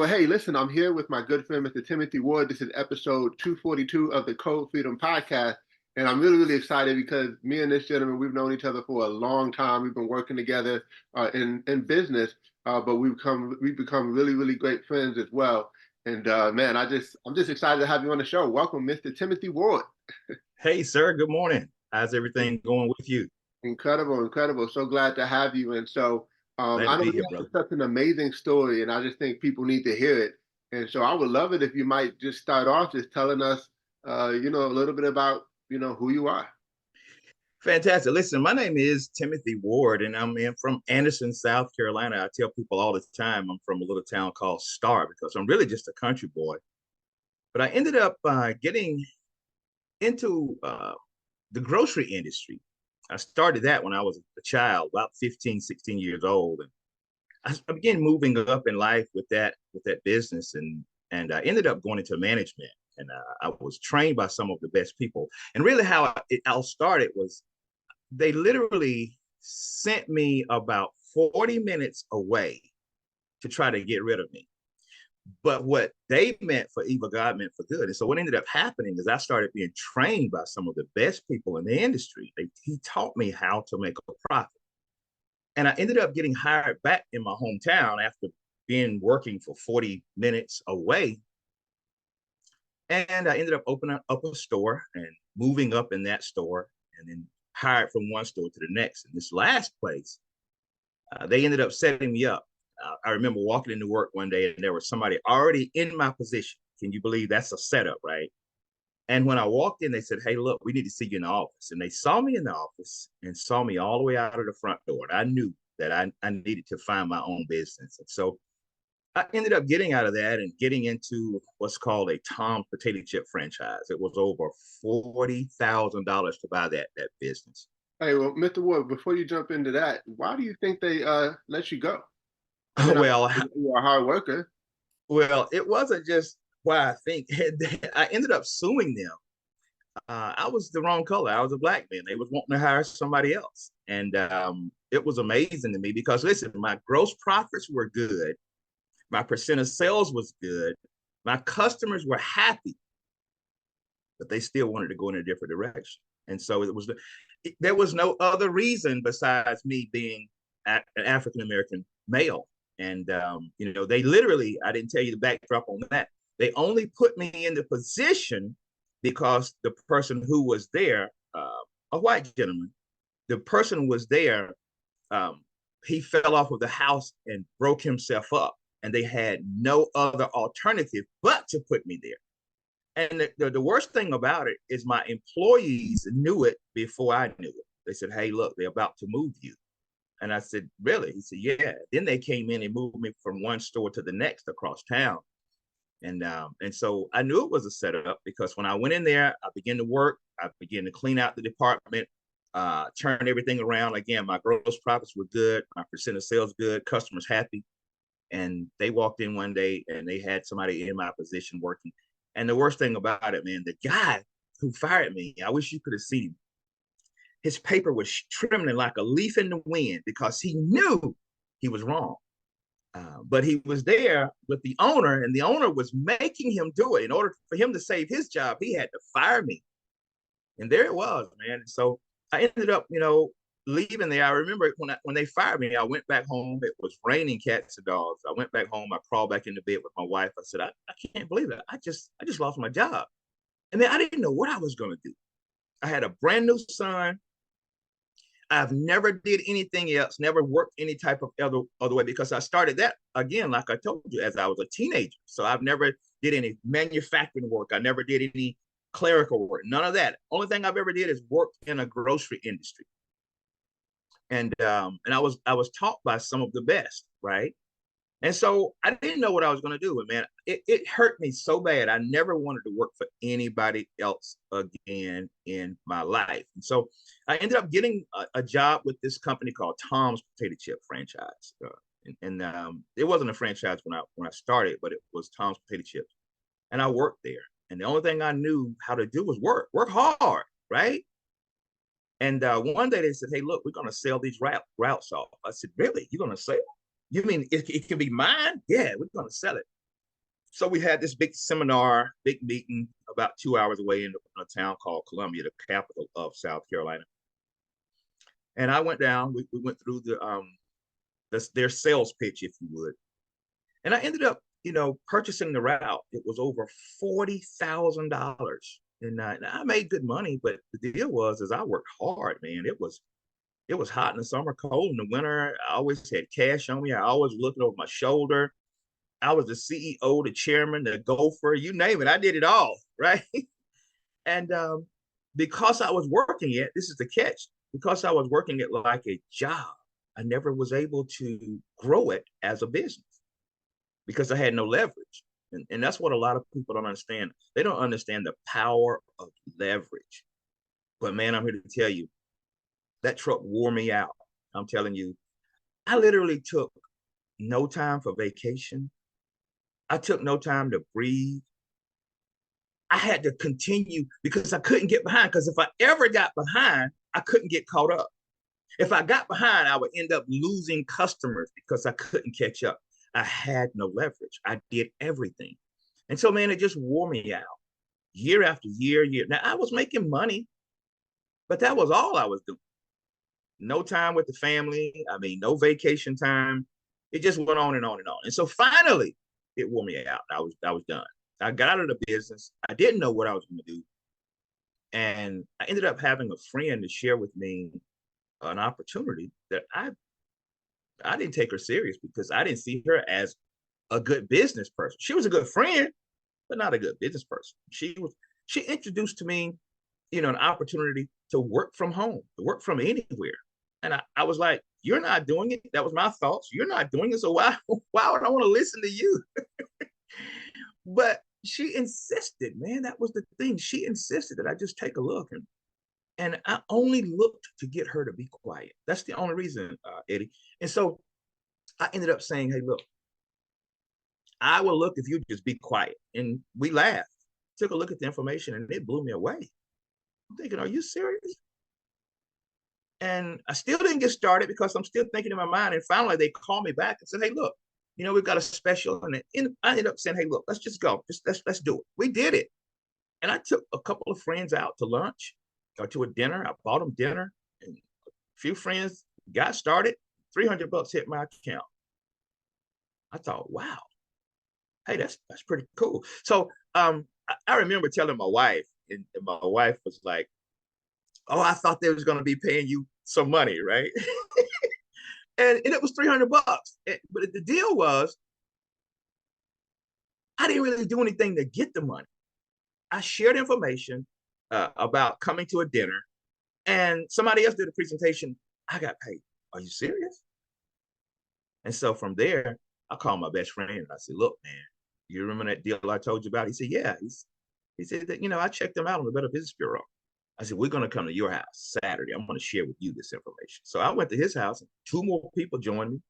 Well, hey, listen, I'm here with my good friend, Mr. Timothy Ward. This is episode 242 of the Code Freedom Podcast. And I'm really, really excited because me and this gentleman, we've known each other for a long time. We've been working together in business, but we've become really, really great friends as well. And man, I'm just excited to have you on the show. Welcome, Mr. Timothy Ward. Hey, sir. Good morning. How's everything going with you? Incredible, incredible. So glad to have you. And so Glad I to know be you here, have brother. such an amazing story, and I just think people need to hear it. And so I would love it if you might just start off just telling us, a little bit about, who you are. Fantastic. Listen, my name is Timothy Ward, and from Anderson, South Carolina. I tell people all the time I'm from a little town called Star because I'm really just a country boy. But I ended up getting into the grocery industry. I started that when I was a child, about 15, 16 years old. And I began moving up in life with that business, and I ended up going into management. And I was trained by some of the best people. And really, how it all started was they literally sent me about 40 minutes away to try to get rid of me. But what they meant for evil, God meant for good. And so what ended up happening is I started being trained by some of the best people in the industry. He taught me how to make a profit. And I ended up getting hired back in my hometown after being working for 40 minutes away. And I ended up opening up a store and moving up in that store and then hired from one store to the next. And this last place, they ended up setting me up. I remember walking into work one day and there was somebody already in my position. Can you believe that's a setup, right? And when I walked in, they said, "Hey, look, we need to see you in the office." And they saw me in the office and saw me all the way out of the front door. And I knew that I needed to find my own business. And so I ended up getting out of that and getting into what's called a Tom's potato chip franchise. It was over $40,000 to buy that business. Hey, well, Mr. Ward, before you jump into that, why do you think they let you go? I mean, Well, you're a hard worker. well, it wasn't just why I think I ended up suing them. I was the wrong color. I was a black man. They was wanting to hire somebody else, and it was amazing to me because listen, my gross profits were good, my percent of sales was good, my customers were happy, but they still wanted to go in a different direction. And so there was no other reason besides me being an African American male. And they literally, I didn't tell you the backdrop on that. They only put me in the position because the person who was there, a white gentleman, the person was there. Um, he fell off of the house and broke himself up, and they had no other alternative but to put me there. And the worst thing about it is my employees knew it before I knew it. They said, "Hey, look, they're about to move you." And I said, "Really?" He said, "Yeah." Then they came in and moved me from one store to the next across town. And so I knew it was a setup because when I went in there, I began to work. I began to clean out the department, turn everything around. Again, my gross profits were good. My percent of sales good. Customers happy. And they walked in one day and they had somebody in my position working. And the worst thing about it, man, the guy who fired me, I wish you could have seen him. His paper was trembling like a leaf in the wind because he knew he was wrong. But he was there with the owner, and the owner was making him do it. In order for him to save his job, he had to fire me. And there it was, man. So I ended up, leaving there. I remember when they fired me, I went back home. It was raining cats and dogs. I went back home. I crawled back into bed with my wife. I said, I can't believe it. I just lost my job. And then I didn't know what I was going to do. I had a brand new son. I've never did anything else, never worked any type of other way because I started that again, like I told you, as I was a teenager. So I've never did any manufacturing work. I never did any clerical work, none of that. Only thing I've ever did is worked in a grocery industry. And I was taught by some of the best, right? And so I didn't know what I was going to do. And man, it hurt me so bad. I never wanted to work for anybody else again in my life. And so I ended up getting a job with this company called Tom's Potato Chip Franchise. And it wasn't a franchise when I started, but it was Tom's Potato Chips. And I worked there. And the only thing I knew how to do was work hard, right? And one day they said, "Hey, look, we're going to sell these routes off." I said, "Really? You're going to sell? You mean it can be mine?" "Yeah, we're going to sell it." So we had this big seminar, big meeting about 2 hours away in a town called Columbia, the capital of South Carolina. And I went down, we went through their sales pitch, if you would. And I ended up, purchasing the route. It was over $40,000. And I made good money, but the deal was, is I worked hard, man. It was hot in the summer, cold in the winter. I always had cash on me. I always looking over my shoulder. I was the CEO, the chairman, the gopher, you name it. I did it all, right? And because I was working it, this is the catch. Because I was working it like a job, I never was able to grow it as a business because I had no leverage. And that's what a lot of people don't understand. They don't understand the power of leverage. But man, I'm here to tell you, that truck wore me out. I'm telling you, I literally took no time for vacation. I took no time to breathe. I had to continue because I couldn't get behind. Because if I ever got behind, I couldn't get caught up. If I got behind, I would end up losing customers because I couldn't catch up. I had no leverage. I did everything. And so, man, it just wore me out year after year. Now, I was making money, but that was all I was doing. No time with the family. I mean, no vacation time. It just went on and on and on. And so finally, it wore me out. I was done. I got out of the business. I didn't know what I was going to do. And I ended up having a friend to share with me an opportunity that I didn't take her serious because I didn't see her as a good business person. She was a good friend, but not a good business person. She introduced to me, an opportunity to work from home, to work from anywhere. And I was like, you're not doing it. That was my thoughts. You're not doing it. So why would I want to listen to you? But she insisted, man, that was the thing. She insisted that I just take a look. And I only looked to get her to be quiet. That's the only reason, Eddie. And so I ended up saying, hey, look, I will look if you just be quiet. And we laughed, took a look at the information, and it blew me away. I'm thinking, are you serious? And I still didn't get started because I'm still thinking in my mind. And finally, they called me back and said, hey, look, we've got a special. And I ended up saying, hey, look, let's just go. Let's do it. We did it. And I took a couple of friends out to lunch or to a dinner. I bought them dinner. And a few friends got started. $300 hit my account. I thought, wow, hey, that's pretty cool. So I remember telling my wife, and my wife was like, oh, I thought they was going to be paying you some money, right? and it was $300. But the deal was, I didn't really do anything to get the money. I shared information about coming to a dinner, and somebody else did a presentation. I got paid. Are you serious? And so from there, I called my best friend and I said, look, man, you remember that deal I told you about? He said, yeah. He said that, I checked them out on the Better Business Bureau. I said, we're going to come to your house Saturday. I'm going to share with you this information. So I went to his house and 2 more people joined me.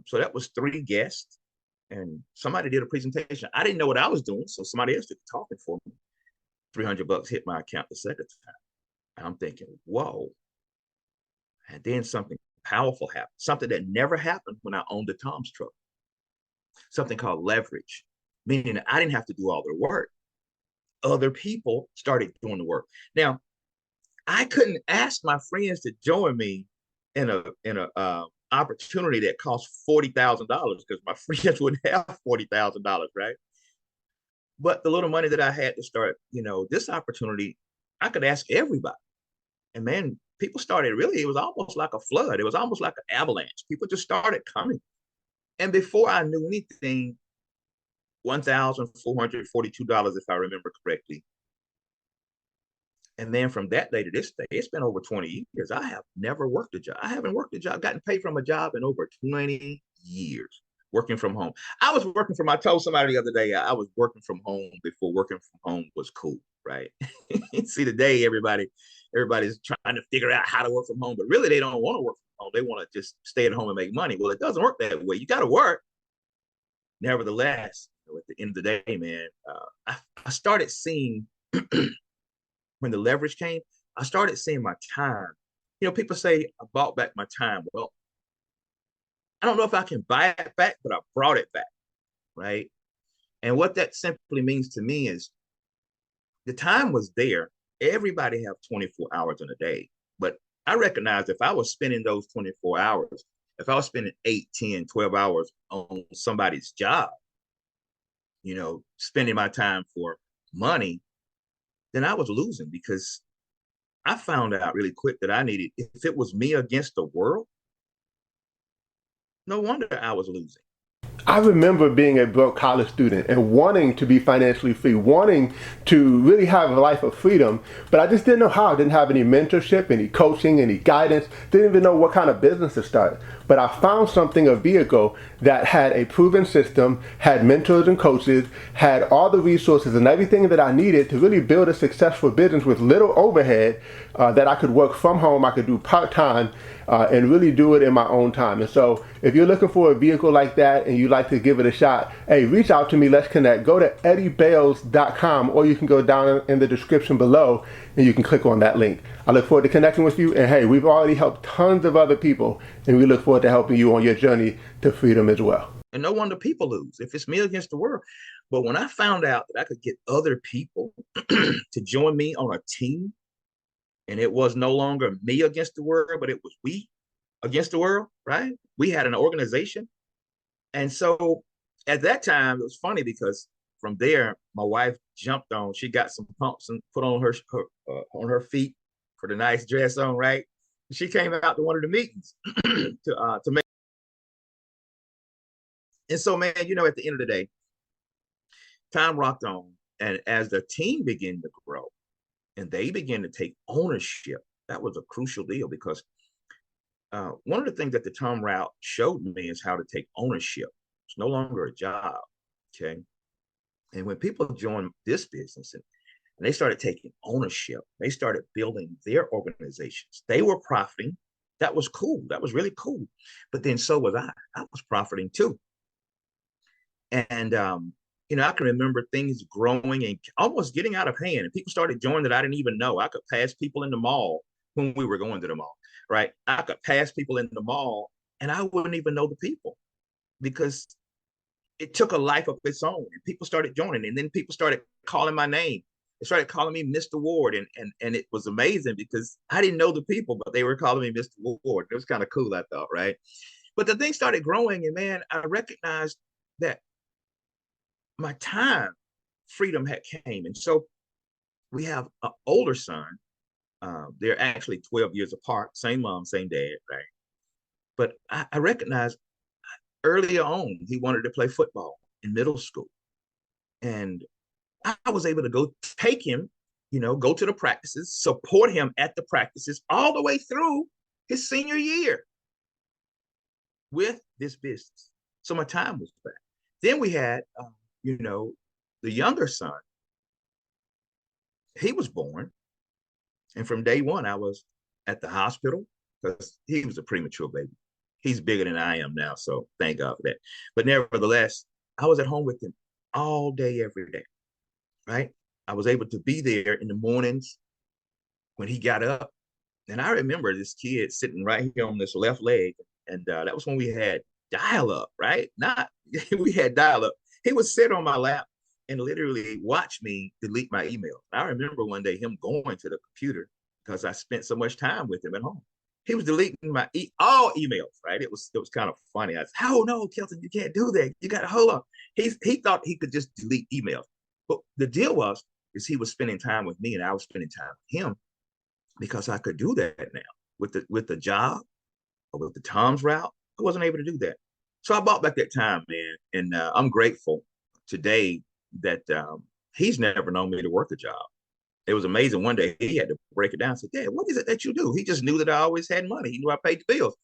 So that was 3 guests and somebody did a presentation. I didn't know what I was doing. So somebody else did the talking for me. $300 hit my account the second time. And I'm thinking, whoa. And then something powerful happened, something that never happened when I owned the Tom's truck, something called leverage, meaning I didn't have to do all the work. Other people started doing the work. Now, I couldn't ask my friends to join me in a opportunity that cost $40,000 because my friends wouldn't have $40,000, right? But the little money that I had to start, this opportunity, I could ask everybody. And man, people started it was almost like a flood. It was almost like an avalanche. People just started coming. And before I knew anything, $1,442, if I remember correctly. And then from that day to this day, it's been over 20 years. I have never worked a job. I haven't worked a job, gotten paid from a job in over 20 years, working from home. I told somebody the other day, I was working from home before working from home was cool, right? See, today, everybody's trying to figure out how to work from home, but really they don't want to work from home. They want to just stay at home and make money. Well, it doesn't work that way. You got to work. Nevertheless, at the end of the day, man, I started seeing when the leverage came, I started seeing my time. People say I bought back my time. Well, I don't know if I can buy it back, but I brought it back, right? And what that simply means to me is the time was there. Everybody have 24 hours in a day. But I recognized if I was spending those 24 hours, if I was spending 8, 10, 12 hours on somebody's job, spending my time for money, then I was losing because I found out really quick that if it was me against the world, no wonder I was losing. I remember being a broke college student and wanting to be financially free, wanting to really have a life of freedom, but I just didn't know how. I didn't have any mentorship, any coaching, any guidance, didn't even know what kind of business to start. But I found something, a vehicle that had a proven system, had mentors and coaches, had all the resources and everything that I needed to really build a successful business with little overhead, that I could work from home, I could do part-time, and really do it in my own time. And so if you're looking for a vehicle like that and you'd like to give it a shot, hey, reach out to me, let's connect. Go to eddiebales.com, or you can go down in the description below and you can click on that link. I look forward to connecting with you, and hey, we've already helped tons of other people, and we look forward to helping you on your journey to freedom as well. And no wonder people lose if it's me against the world. But when I found out that I could get other people to join me on a team, and it was no longer me against the world, but it was we against the world, right? We had an organization. And so at that time, it was funny because from there, my wife jumped on, she got some pumps and put on her feet for the nice dress on, right? She came out to one of the meetings to make. And so, man, at the end of the day, time rocked on. And as the team began to grow and they began to take ownership, that was a crucial deal because one of the things that the Tom route showed me is how to take ownership. It's no longer a job, okay? And when people joined this business and they started taking ownership, they started building their organizations. They were profiting. That was cool. That was really cool. But then so was I. I was profiting too. And I can remember things growing and almost getting out of hand. And people started joining that I didn't even know. I could pass people in the mall when we were going to the mall, right? I could pass people in the mall and I wouldn't even know the people because it took a life of its own. And people started joining, and then people started calling my name. They started calling me Mr. Ward, and it was amazing because I didn't know the people, but they were calling me Mr. Ward. It was kind of cool, I thought, right? But the thing started growing, and man, I recognized that my time freedom had came. And so we have an older son. They're actually 12 years apart, same mom, same dad, right? But I recognized earlier on, he wanted to play football in middle school. And I was able to go take him, go to the practices, support him at the practices all the way through his senior year with this business. So my time was back. Then we had, the younger son. He was born. And from day one, I was at the hospital because he was a premature baby. He's bigger than I am now, so thank God for that. But nevertheless, I was at home with him all day, every day, right? I was able to be there in the mornings when he got up. And I remember this kid sitting right here on this left leg. And that was when we had dial-up, right? We had dial-up. He would sit on my lap and literally watch me delete my email. I remember one day him going to the computer because I spent so much time with him at home. He was deleting my all emails, right? It was kind of funny. I said, "Oh no, Kelton, you can't do that. You got to hold on." He thought he could just delete emails, but the deal is he was spending time with me, and I was spending time with him because I could do that now with the job or with the Tom's route. I wasn't able to do that, so I bought back that time, man, and I'm grateful today that he's never known me to work a job. It was amazing. One day he had to break it down. I said, "Dad, what is it that you do?" He just knew that I always had money. He knew I paid the bills,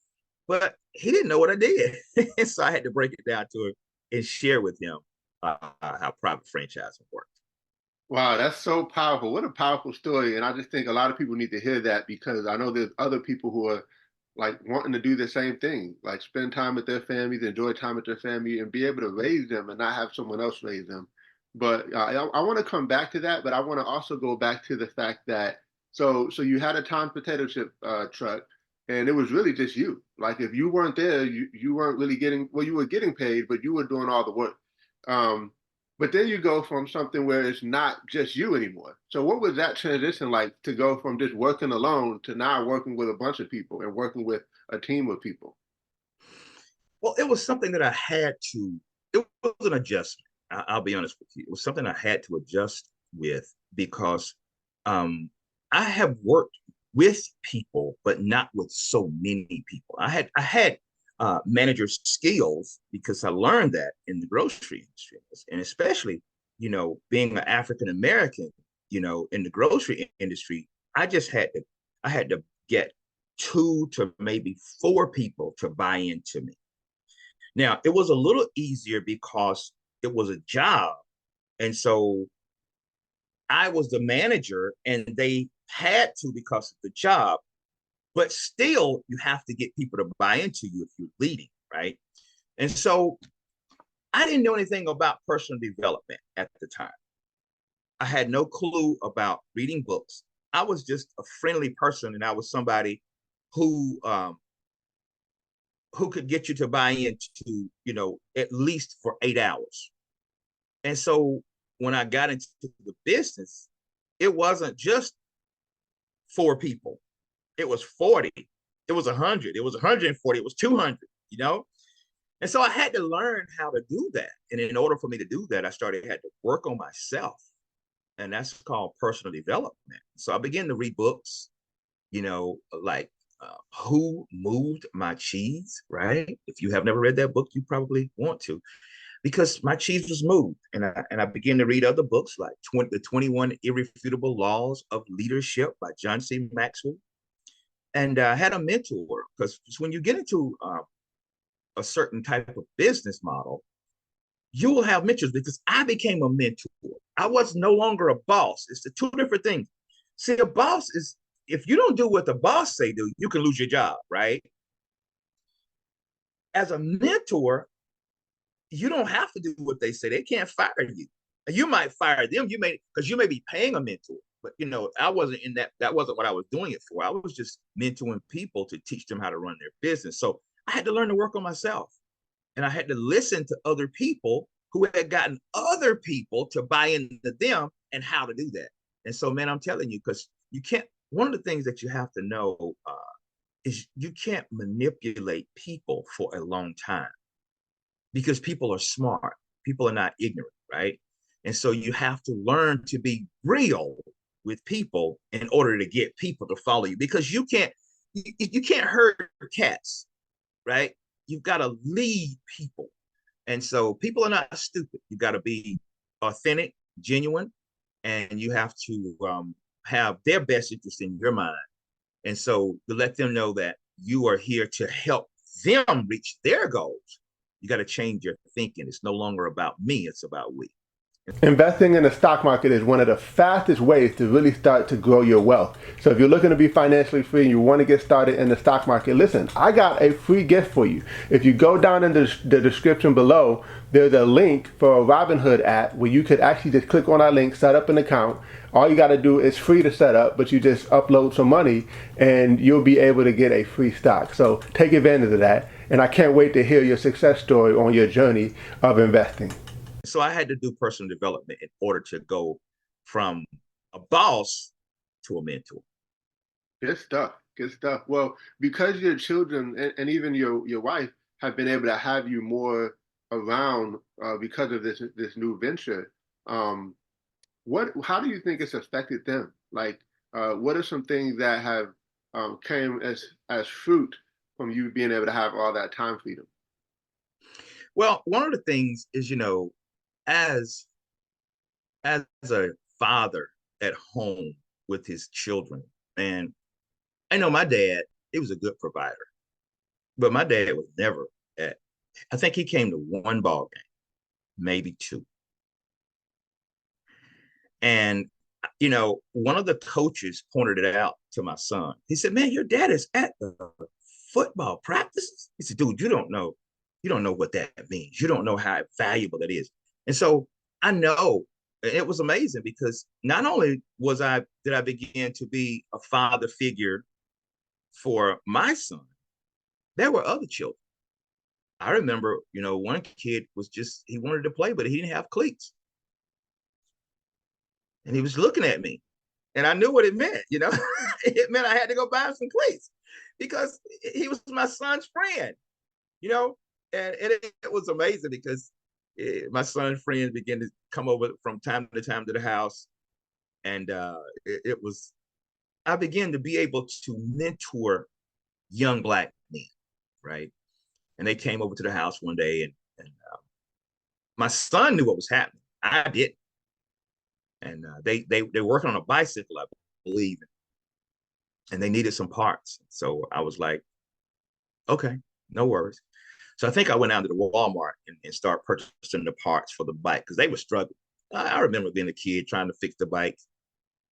but he didn't know what I did. So I had to break it down to him and share with him how private franchising works. Wow, that's so powerful. What a powerful story. And I just think a lot of people need to hear that because I know there's other people who are like wanting to do the same thing, like spend time with their families, enjoy time with their family, and be able to raise them and not have someone else raise them. But I want to come back to that, but I want to also go back to the fact that so you had a Tom's potato chip truck, and it was really just you. Like if you weren't there, you weren't really getting, well, you were getting paid, but you were doing all the work. Um, But then you go from something where it's not just you anymore. So what was that transition like to go from just working alone to now working with a bunch of people and working with a team of people? Well, it was something that I had to, it was an adjustment. I'll be honest with you. It was something I had to adjust with because um, I have worked with people, but not with so many people. I had manager skills because I learned that in the grocery industry, and especially, being an African American, in the grocery industry, I had to get two to maybe four people to buy into me. Now, it was a little easier because it was a job. And so I was the manager and they had to because of the job. But still, you have to get people to buy into you if you're leading, right? And so I didn't know anything about personal development at the time. I had no clue about reading books. I was just a friendly person, and I was somebody who who could get you to buy into, at least for 8 hours. And so when I got into the business, it wasn't just four people. It was 40. It was 100. It was 140. It was 200. And so I had to learn how to do that. And in order for me to do that, had to work on myself. And that's called personal development. So I began to read books, like Who Moved My Cheese, right? If you have never read that book, you probably want to, because my cheese was moved. And I began to read other books like the 21 Irrefutable Laws of Leadership by John C. Maxwell. And I had a mentor, because when you get into a certain type of business model, you will have mentors, because I became a mentor. I was no longer a boss. It's the two different things. See, a boss is, if you don't do what the boss say do, you can lose your job, right? As a mentor, you don't have to do what they say. They can't fire you. You might fire them. Because you may be paying a mentor. But I wasn't in that. That wasn't what I was doing it for. I was just mentoring people to teach them how to run their business. So I had to learn to work on myself, and I had to listen to other people who had gotten other people to buy into them and how to do that. And so, man, I'm telling you, because you can't. One of the things that you have to know is you can't manipulate people for a long time, because people are smart. People are not ignorant, right? And so you have to learn to be real with people in order to get people to follow you, because you can't herd cats, right? You've got to lead people. And so people are not stupid. You got to be authentic, genuine, and you have to have their best interest in your mind. And so to let them know that you are here to help them reach their goals, you got to change your thinking. It's no longer about me, it's about we. Investing in the stock market is one of the fastest ways to really start to grow your wealth. So if you're looking to be financially free and you want to get started in the stock market, listen, I got a free gift for you. If you go down in the description below, there's a link for a Robinhood app where you could actually just click on our link, set up an account. All you got to do is free to set up, but you just upload some money and you'll be able to get a free stock. So take advantage of that. And I can't wait to hear your success story on your journey of investing. So I had to do personal development in order to go from a boss to a mentor. Good stuff. Good stuff. Well, because your children and even your wife have been able to have you more around because of this new venture, how do you think it's affected them? Like, what are some things that have came as fruit from you being able to have all that time freedom? Well, one of the things is, as as a father at home with his children, and I know my dad, he was a good provider, but my dad was never at, I think he came to one ball game, maybe two. And, one of the coaches pointed it out to my son. He said, "Man, your dad is at the football practices." He said, "Dude, you don't know what that means. You don't know how valuable that is." And so I know it was amazing, because not only did I begin to be a father figure for my son, there were other children. I remember, one kid he wanted to play, but he didn't have cleats. And he was looking at me. And I knew what it meant, you know. It meant I had to go buy him some cleats because he was my son's friend, you know. And it was amazing because my son's friends began to come over from time to time to the house. And it was, I began to be able to mentor young Black men, right? And they came over to the house one day, and my son knew what was happening. I didn't. And they're working on a bicycle, I believe, and they needed some parts. So I was like, okay, no worries. So I think I went down to the Walmart and started purchasing the parts for the bike because they were struggling. I remember being a kid trying to fix the bike,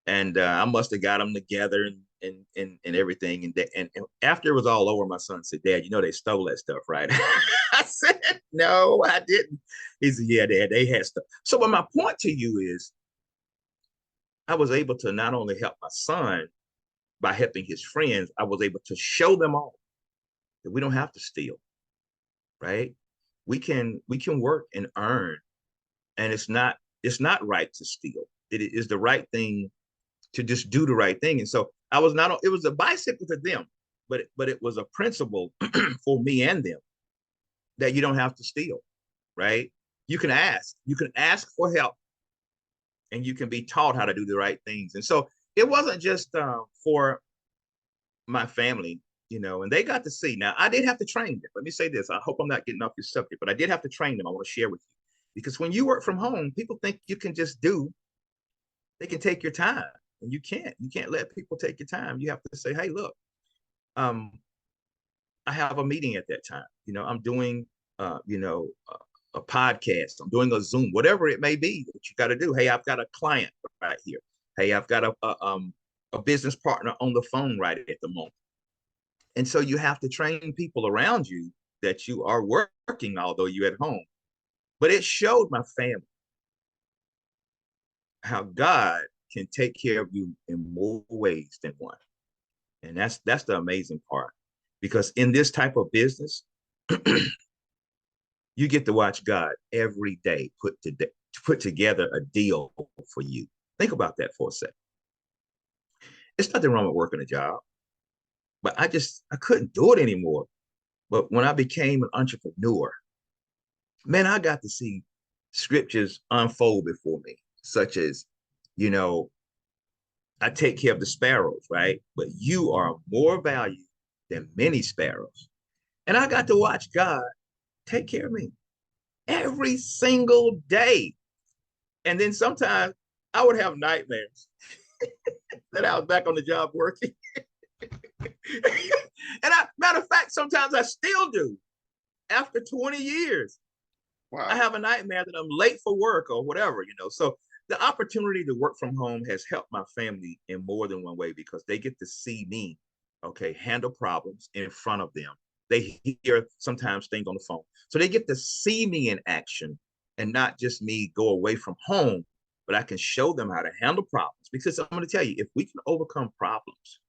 and I must have got them together and everything. And after it was all over, my son said, "Dad, you know they stole that stuff, right?" I said, "No, I didn't." He said, "Yeah, Dad, they had stuff." So, but my point to you is, I was able to not only help my son by helping his friends, I was able to show them all that we don't have to steal, right? We can work and earn, and it's not right to steal. It is the right thing to just do the right thing. And so I was not, it was a bicycle to them, but it was a principle for me and them that you don't have to steal, right? You can ask for help, and you can be taught how to do the right things. And so it wasn't just for my family, you know, and they got to see. Now, I did have to train them. Let me say this. I hope I'm not getting off your subject, but I did have to train them. I want to share with you. Because when you work from home, people think you can just do, they can take your time. And you can't. You can't let people take your time. You have to say, hey, look, um, I have a meeting at that time. You know, I'm doing, a podcast. I'm doing a Zoom, whatever it may be that you got to do. Hey, I've got a client right here. Hey, I've got a business partner on the phone right at the moment. And so you have to train people around you that you are working, although you're at home. But it showed my family how God can take care of you in more ways than one. And that's the amazing part. Because in this type of business, you get to watch God every day put together a deal for you. Think about that for a second. It's nothing wrong with working a job, but I couldn't do it anymore. But when I became an entrepreneur, man, I got to see scriptures unfold before me, such as, you know, I take care of the sparrows, right? But you are more valuable than many sparrows. And I got to watch God take care of me every single day. And then sometimes I would have nightmares that I was back on the job working. Matter of fact, sometimes I still do after 20 years. Wow. I have a nightmare that I'm late for work or whatever, you know. So the opportunity to work from home has helped my family in more than one way because they get to see me, okay, handle problems in front of them. They hear sometimes things on the phone. So they get to see me in action and not just me go away from home, but I can show them how to handle problems. Because I'm going to tell you, if we can overcome problems,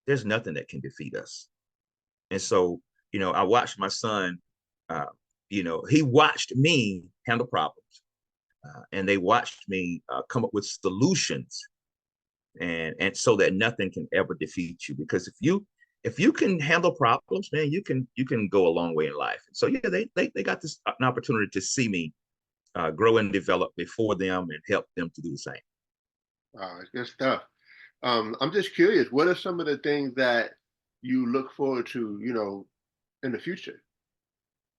there's nothing that can defeat us. And so, you know, I watched my son, he watched me handle problems. And they watched me come up with solutions, and so that nothing can ever defeat you. Because if you can handle problems, man, you can go a long way in life. So yeah, they got this an opportunity to see me grow and develop before them and help them to do the same. Wow, it's good stuff. I'm just curious, what are some of the things that you look forward to, in the future?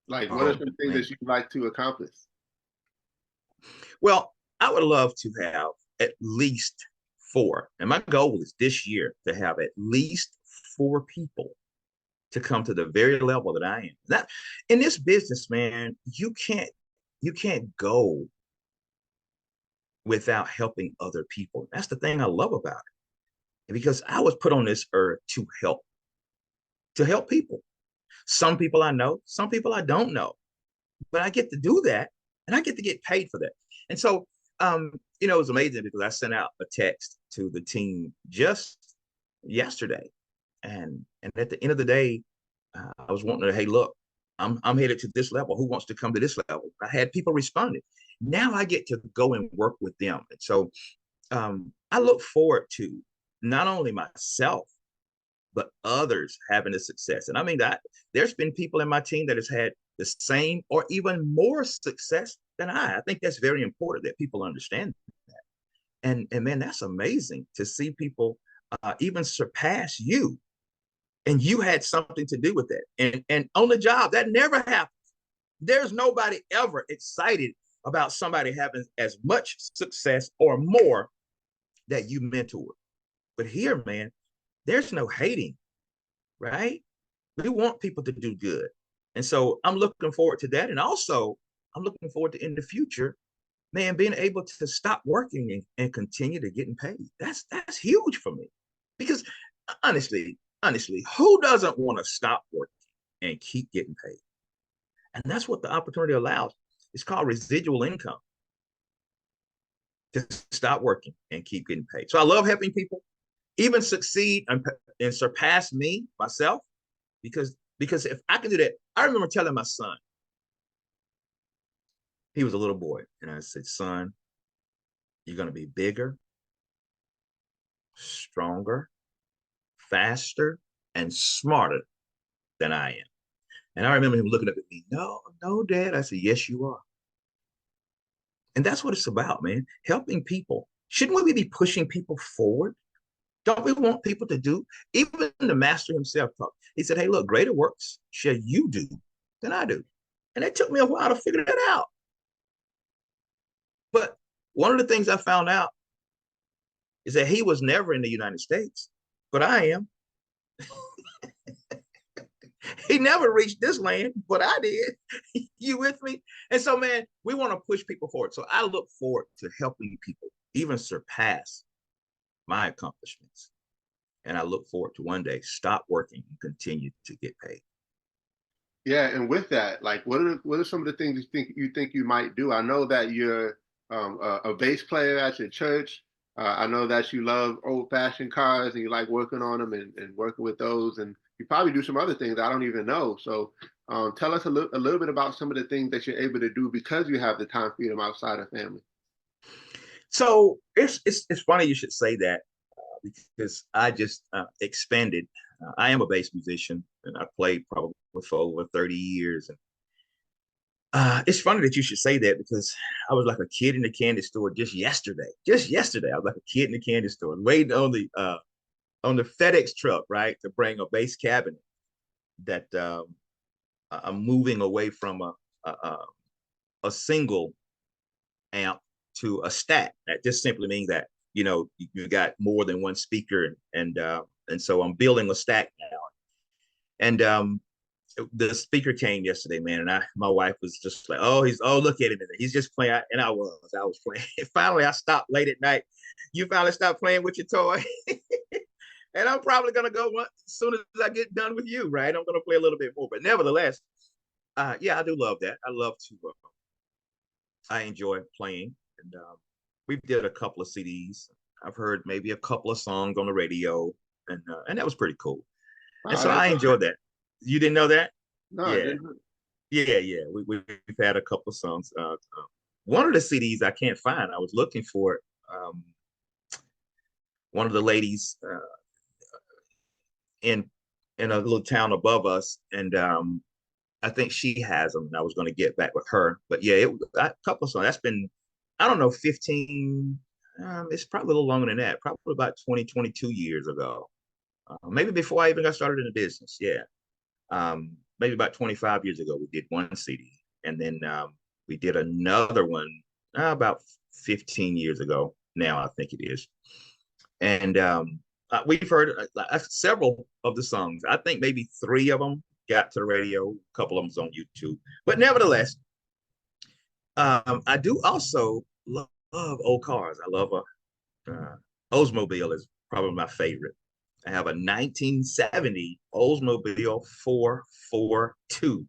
Like, what are Oh some things man. that you'd like to accomplish? Well, I would love to have at least four, and my goal is this year to have at least four people to come to the very level that I am. That in this business, man, you can't go without helping other people. That's the thing I love about it. Because I was put on this earth to help people. Some people I know, some people I don't know, but I get to do that and I get to get paid for that. And so, it was amazing because I sent out a text to the team just yesterday. And at the end of the day, I was wanting to, hey, look, I'm headed to this level. Who wants to come to this level? I had people responding. Now I get to go and work with them. And so I look forward to not only myself, but others having the success. And I mean that there's been people in my team that has had the same or even more success than I. I think that's very important that people understand that. And man, that's amazing to see people even surpass you, and you had something to do with that. And on the job, that never happens. There's nobody ever excited about somebody having as much success or more that you mentored. But here, man, there's no hating, right? We want people to do good. And so I'm looking forward to that. And also, I'm looking forward to in the future, man, being able to stop working and continue to getting paid. That's huge for me. Because honestly, who doesn't want to stop working and keep getting paid? And that's what the opportunity allows. It's called residual income, to stop working and keep getting paid. So I love helping people even succeed and surpass me, myself, because if I can do that, I remember telling my son, he was a little boy, and I said, son, you're going to be bigger, stronger, faster, and smarter than I am. And I remember him looking up at me, no, no, Dad. I said, yes, you are. And that's what it's about, man. Helping people. Shouldn't we be pushing people forward? Don't we want people to do? Even the master himself talked. He said, hey, look, greater works shall you do than I do. And it took me a while to figure that out. But one of the things I found out is that he was never in the United States, but I am. He never reached this land, but I did. You with me? And so, man, we want to push people forward. So I look forward to helping people even surpass my accomplishments. And I look forward to one day stop working and continue to get paid. Yeah, and with that, like, what are some of the things you think you might do? I know that you're a bass player at your church. I know that you love old-fashioned cars and you like working on them and working with those, and you probably do some other things I don't even know. So tell us a little bit about some of the things that you're able to do because you have the time freedom outside of family. So it's funny you should say that because I just expanded. I am a bass musician and I played probably for over 30 years. And it's funny that you should say that because I was like a kid in the candy store just yesterday. Just yesterday, I was like a kid in the candy store waiting on the FedEx truck, right, to bring a bass cabinet that I'm moving away from a single amp to a stack. That just simply means that you got more than one speaker, and so I'm building a stack now. And the speaker came yesterday, man, and my wife was just like, oh, look at him, he's just playing, and I was playing. Finally, I stopped late at night. You finally stopped playing with your toy. And I'm probably gonna go as soon as I get done with you, right? I'm gonna play a little bit more, but nevertheless, yeah, I do love that. I love to. I enjoy playing, and we did a couple of CDs. I've heard maybe a couple of songs on the radio, and that was pretty cool. And so I enjoyed that. You didn't know that? No, I Yeah, didn't. yeah. We've had a couple of songs. One of the CDs I can't find. I was looking for it. One of the ladies in a little town above us, and I think she has them. And I was going to get back with her, but yeah, a couple of songs. That's been, I don't know, 15. It's probably a little longer than that. Probably about 20, 22 years ago. Maybe before I even got started in the business. Yeah. Maybe about 25 years ago, we did one CD, and then we did another one about 15 years ago. Now I think it is, and we've heard several of the songs. I think maybe 3 of them got to the radio. A couple of them's on YouTube, but nevertheless, I do also love old cars. I love Oldsmobile is probably my favorite. I have a 1970 Oldsmobile 442.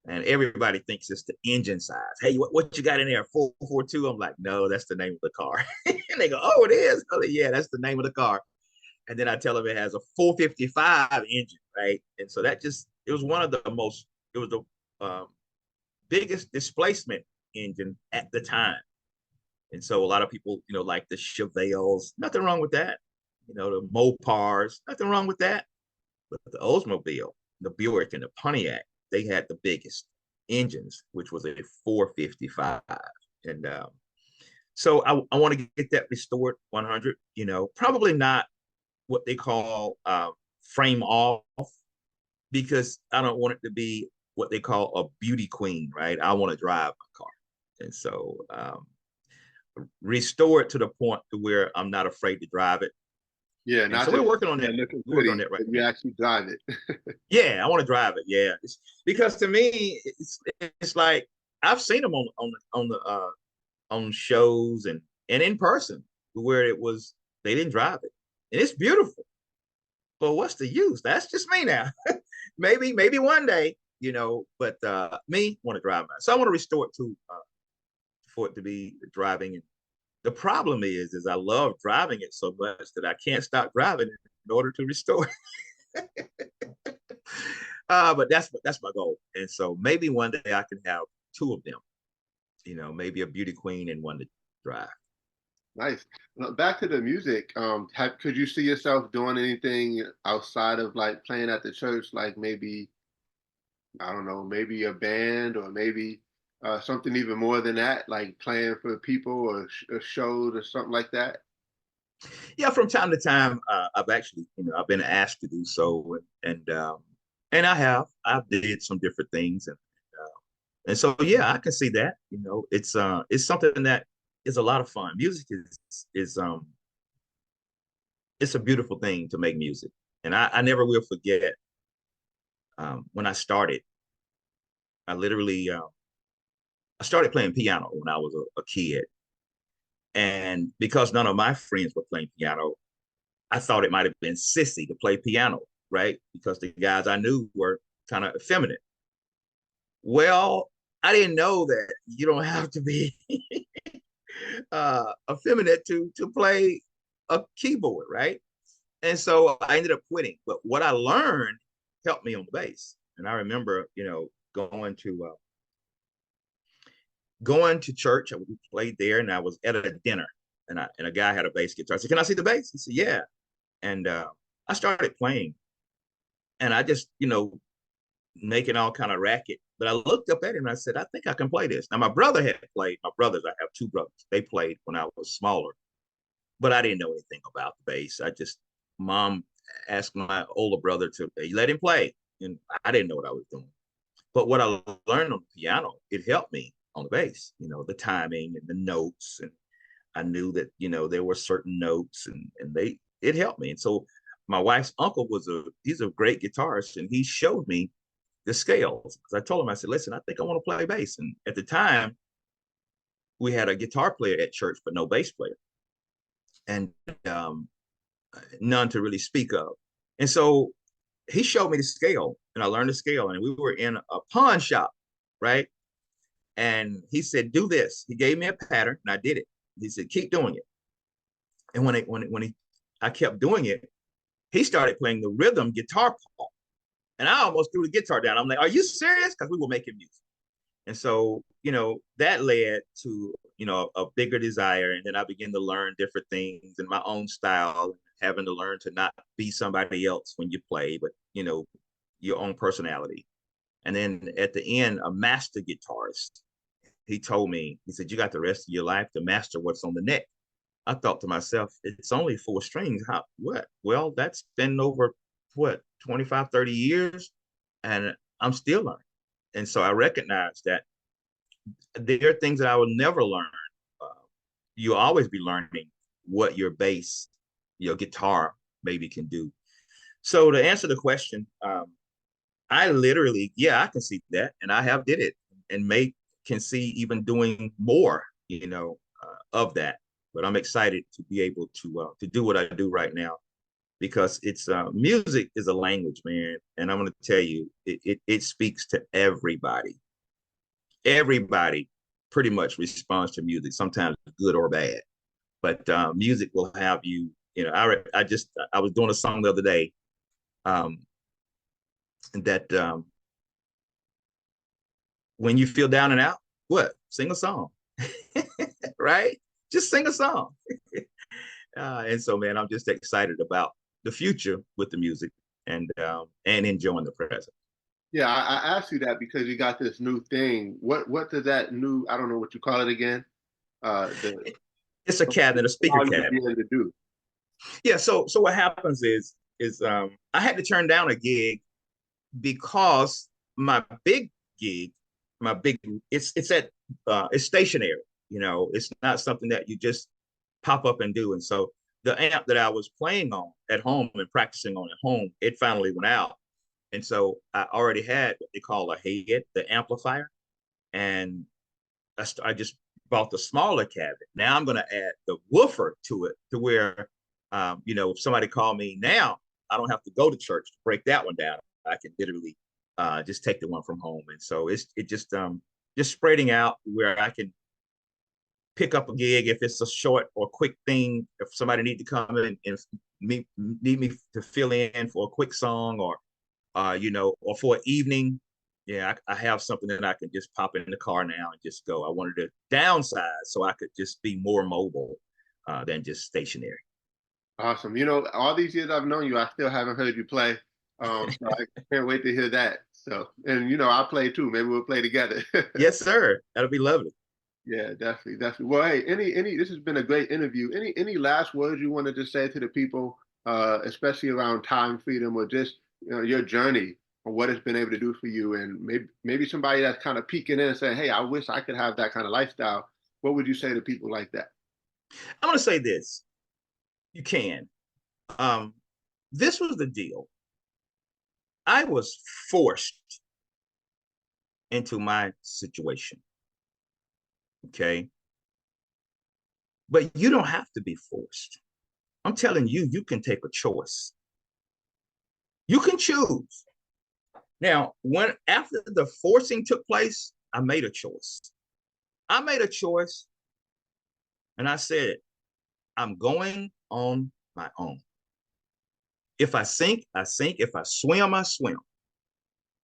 And everybody thinks it's the engine size. Hey, what you got in there? 442? I'm like, no, that's the name of the car. And they go, oh, it is? I'm like, yeah, that's the name of the car. And then I tell them it has a 455 engine, right? And so it was one of the most, it was the biggest displacement engine at the time. And so a lot of people, like the Chevelles, nothing wrong with that. The Mopars, nothing wrong with that. But the Oldsmobile, the Buick, and the Pontiac, they had the biggest engines, which was a 455. And so I want to get that restored 100, probably not what they call frame off, because I don't want it to be what they call a beauty queen, right? I want to drive my car. And so restore it to the point to where I'm not afraid to drive it. Yeah, And not so just we're working on that. looking We're working on pretty, that right but you now. actually drive it. Yeah, I want to drive it. Yeah, because to me, it's like I've seen them on shows and in person where it was they didn't drive it, and it's beautiful. But what's the use? That's just me now. maybe one day, But me want to drive mine, so I want to restore it to for it to be driving. And the problem is I love driving it so much that I can't stop driving it in order to restore it. But that's my goal. And so maybe one day I can have two of them, maybe a beauty queen and one to drive. Nice. Now, back to the music. Could you see yourself doing anything outside of like playing at the church? Like maybe, I don't know, maybe a band or maybe something even more than that, like playing for people or shows or something like that? Yeah, from time to time, I've actually, I've been asked to do so, and I've did some different things, and so yeah, I can see that. It's something that is a lot of fun. Music is it's a beautiful thing to make music, and I never will forget when I started. I literally I started playing piano when I was a kid, and because none of my friends were playing piano, I thought it might have been sissy to play piano, right? Because the guys I knew were kind of effeminate. Well, I didn't know that you don't have to be effeminate to play a keyboard, right? And so I ended up quitting. But what I learned helped me on the bass. And I remember, going to church. We played there, and I was at a dinner, and a guy had a bass guitar. I said, "Can I see the bass?" He said, "Yeah." And I started playing, and I just, making all kind of racket. But I looked up at him and I said, "I think I can play this." Now my brother had played. My brothers, I have two brothers. They played when I was smaller, but I didn't know anything about the bass. Mom asked my older brother to let him play, and I didn't know what I was doing. But what I learned on the piano, it helped me on the bass. The timing and the notes, and I knew that there were certain notes, and it helped me. And so my wife's uncle he's a great guitarist, and he showed me the scales. Because I told him, I said, "Listen, I think I want to play bass." And at the time, we had a guitar player at church, but no bass player, and none to really speak of. And so he showed me the scale, and I learned the scale. And we were in a pawn shop, right? And he said, "Do this." He gave me a pattern, and I did it. He said, "Keep doing it." And I kept doing it, he started playing the rhythm guitar part, and I almost threw the guitar down. I'm like, "Are you serious?" Because we were making music. And so, that led to, a bigger desire. And then I began to learn different things in my own style, having to learn to not be somebody else when you play, but, your own personality. And then at the end, a master guitarist, he told me, he said, "You got the rest of your life to master what's on the neck." I thought to myself, it's only four strings. What? Well, that's been over what, 25, 30 years, and I'm still learning. And so I recognize that there are things that I will never learn. Uh, you'll always be learning what your bass, your guitar maybe can do. So to answer the question, I literally, yeah, I can see that, and I have did it, and can see even doing more, of that. But I'm excited to be able to do what I do right now, because it's music is a language, man, and I'm going to tell you, it speaks to everybody. Everybody pretty much responds to music, sometimes good or bad. But music will have you. I was doing a song the other day, um, that when you feel down and out, what sing a song, right? Just sing a song. And so, man, I'm just excited about the future with the music and enjoying the present. Yeah, I asked you that because you got this new thing. What does that new, I don't know what you call it again, the It's a cabinet, a speaker allow you to be cabinet. able to do? Yeah. So what happens is I had to turn down a gig because my big gig, my big it's stationary. It's not something that you just pop up and do. And so the amp that I was playing on at home and practicing on at home, it finally went out. And so I already had what they call a head, the amplifier, and I just bought the smaller cabinet. Now I'm going to add the woofer to it to where, if somebody called me now, I don't have to go to church to break that one down. I can literally just take the one from home. And so it just spreading out where I can pick up a gig if it's a short or quick thing. If somebody need to come in and need me to fill in for a quick song or for an evening. Yeah, I have something that I can just pop in the car now and just go. I wanted to downsize so I could just be more mobile than just stationary. Awesome. All these years I've known you, I still haven't heard you play. So I can't wait to hear that. So, and I play too. Maybe we'll play together. Yes, sir. That'll be lovely. Yeah, definitely, definitely. Well, hey, any this has been a great interview. Any last words you wanted to say to the people, especially around time freedom or just your journey or what it's been able to do for you, and maybe somebody that's kind of peeking in and saying, "Hey, I wish I could have that kind of lifestyle." What would you say to people like that? I'm going to say this. You can. Um, this was the deal. I was forced into my situation. Okay. But you don't have to be forced. I'm telling you, you can take a choice. You can choose. Now, when after the forcing took place, I made a choice. I made a choice and I said, I'm going on my own. If I sink, I sink. If I swim, I swim.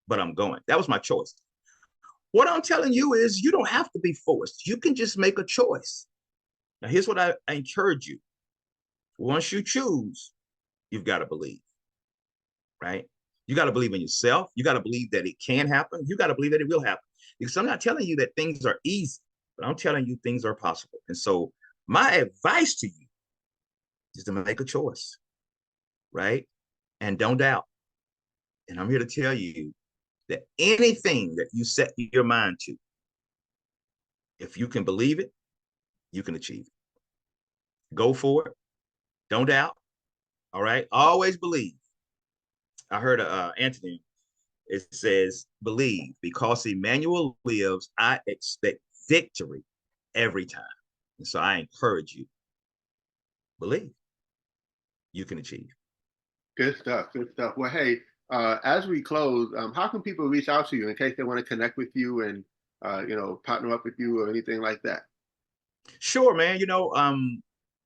But I'm going. That was my choice. What I'm telling you is you don't have to be forced. You can just make a choice. Now, here's what I encourage you. Once you choose, you've got to believe, right? You got to believe in yourself. You got to believe that it can happen. You got to believe that it will happen. Because I'm not telling you that things are easy, but I'm telling you things are possible. And so my advice to you is to make a choice, right? And don't doubt. And I'm here to tell you that anything that you set your mind to, if you can believe it, you can achieve it. Go for it. Don't doubt. All right. Always believe. I heard Anthony. It says, believe, because Emmanuel lives, I expect victory every time. And so I encourage you, believe. You can achieve. Good stuff. Good stuff. Well, hey, as we close, how can people reach out to you in case they want to connect with you and partner up with you or anything like that? Sure, man.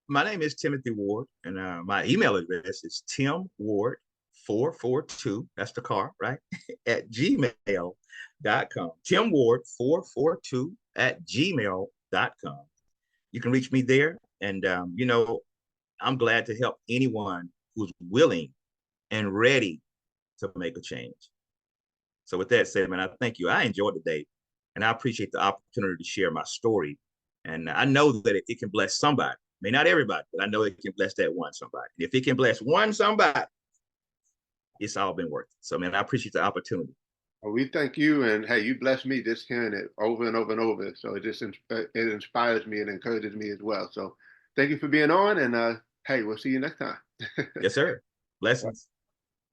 My name is Timothy Ward, and my email address is timward442. That's the car, right? At gmail.com. Timward442 at gmail.com. You can reach me there. And, I'm glad to help anyone who's willing and ready to make a change. So, with that said, man, I thank you. I enjoyed the day, and I appreciate the opportunity to share my story. And I know that it can bless somebody. May not everybody, but I know it can bless that one somebody. And if it can bless one somebody, it's all been worth it. So, man, I appreciate the opportunity. Well, we thank you, and hey, you blessed me just hearing it over and over and over. So it inspires me and encourages me as well. So thank you for being on, and hey, we'll see you next time. Yes, sir. Blessings.